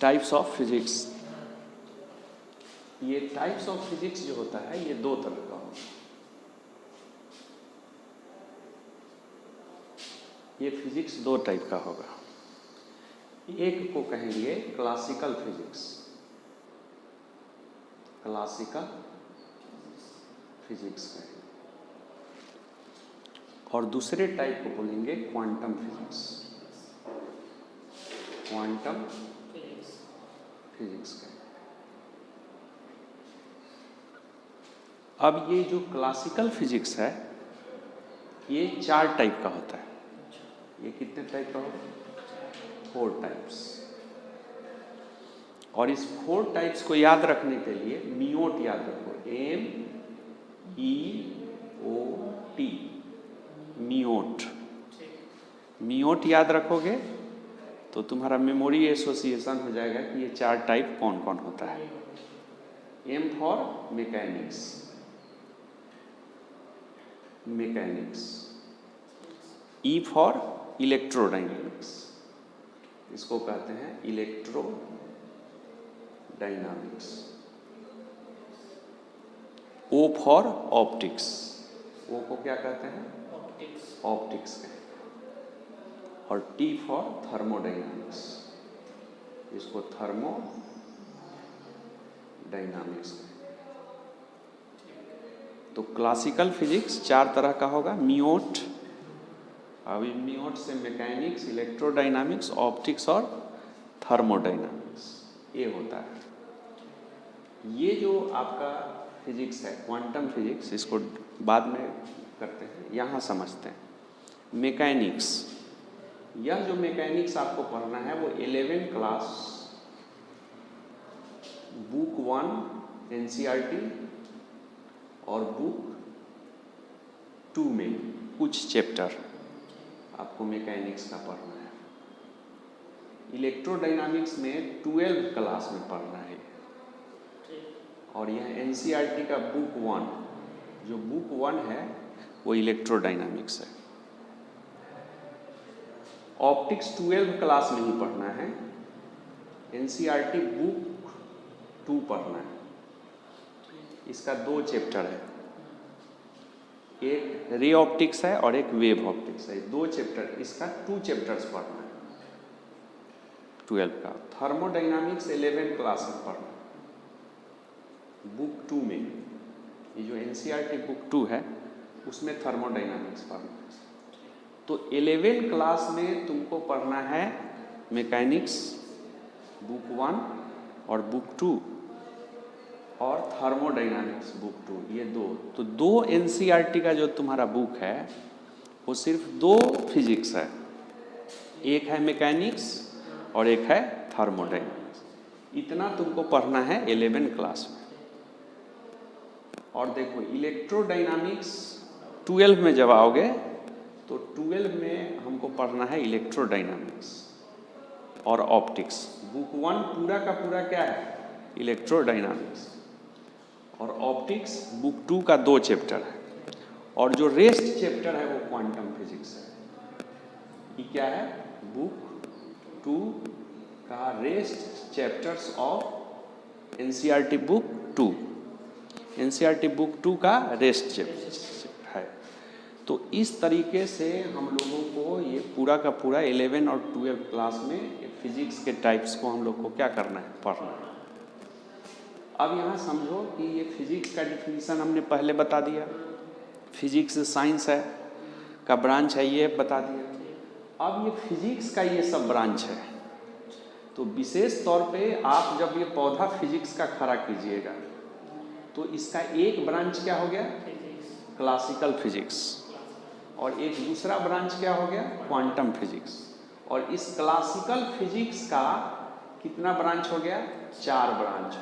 Types of physics. ये types of physics जो होता है ये दो तरह का होता है। ये फिजिक्स दो टाइप का होगा। एक को कहेंगे क्लासिकल फिजिक्स, क्लासिकल फिजिक्स कहेंगे, और दूसरे टाइप को बोलेंगे क्वांटम फिजिक्स, क्वांटम फिजिक्स कहेंगे। अब ये जो क्लासिकल फिजिक्स है ये 4 टाइप का होता है। ये कितने टाइप का होगा? 4 टाइप्स। और इस 4 टाइप्स को याद रखने के लिए मियोट याद रखो, MEOT, मियोट। मियोट याद रखोगे तो तुम्हारा मेमोरी एसोसिएशन हो जाएगा कि ये 4 टाइप कौन कौन होता है। M for mechanics, mechanics. E for electrodynamics, इसको कहते हैं electrodynamics. O for optics, O को क्या कहते हैं? ऑप्टिक्स कहते हैं। और T फॉर थर्मोडायनामिक्स, इसको थर्मोडायनामिक्स कहते हैं। तो क्लासिकल फिजिक्स 4 तरह का होगा। मियोट, अब इन मियोट से मैकेनिक्स, इलेक्ट्रोडायनामिक्स, ऑप्टिक्स और थर्मोडायनामिक्स ये होता है। ये जो आपका फिजिक्स है क्वांटम फिजिक्स, इसको बाद में करते हैं, यहाँ समझते हैं। मैकेनिक्स, यह जो मैकेनिक्स आपको पढ़ना है वो 11th क्लास बुक 1 NCERT और बुक 2 में कुछ चैप्टर आपको मैकेनिक्स का पढ़ना है। इलेक्ट्रोडायनामिक्स में 12th क्लास में पढ़ना है। और यह NCERT का बुक 1, जो बुक 1 है वो इलेक्ट्रोडायनामिक्स है। ऑप्टिक्स 12th क्लास में ही पढ़ना है। NCERT बुक 2 पढ़ना है। इसका 2 चैप्टर है, एक रे ऑप्टिक्स है और एक वेव ऑप्टिक्स है। 2 चैप्टर, इसका 2 चैप्टर्स पढ़ना है 12 का। थर्मोडायनामिक्स 11th क्लास में पढ़ना है बुक 2 में। ये जो NCERT बुक 2 है उसमें थर्मोडायनामिक्स पढ़ना है। तो 11th क्लास में तुमको पढ़ना है मैकेनिक्स बुक 1 और बुक 2 और थर्मोडायनामिक्स बुक 2, ये 2। तो 2 NCERT का जो तुम्हारा बुक है वो सिर्फ 2 फिजिक्स है, एक है मैकेनिक्स और एक है थर्मोडायनामिक्स। इतना तुमको पढ़ना है 11th क्लास में। और देखो इलेक्ट्रोडायनामिक्स 12 में जब आओगे तो 12 में हमको पढ़ना है इलेक्ट्रोडायनामिक्स और ऑप्टिक्स। बुक 1 पूरा का पूरा क्या है? इलेक्ट्रोडायनामिक्स। और ऑप्टिक्स बुक 2 का 2 चैप्टर है। और जो रेस्ट चैप्टर है वो क्वांटम फिजिक्स है। ये क्या है? बुक 2 का rest chapters of NCERT book 2। NCERT book 2 का रेस्ट चैप्टर है। तो इस तरीके से हम लोगों को ये पूरा का पूरा 11 और 12 क्लास में फिजिक्स के टाइप्स को हम लोग को क्या करना है? पढ़ना है। अब यहाँ समझो कि ये फिजिक्स का डिफिनीशन हमने पहले बता दिया। फिजिक्स साइंस है का ब्रांच है, ये बता दिया। अब ये फिजिक्स का ये सब ब्रांच है। तो विशेष तौर पे आप जब ये पौधा फिजिक्स का खड़ा कीजिएगा तो इसका एक ब्रांच क्या हो गया? Classical physics. और एक दूसरा ब्रांच क्या हो गया? Quantum physics. और इस क्लासिकल फिजिक्स का कितना ब्रांच हो गया? 4 ब्रांच।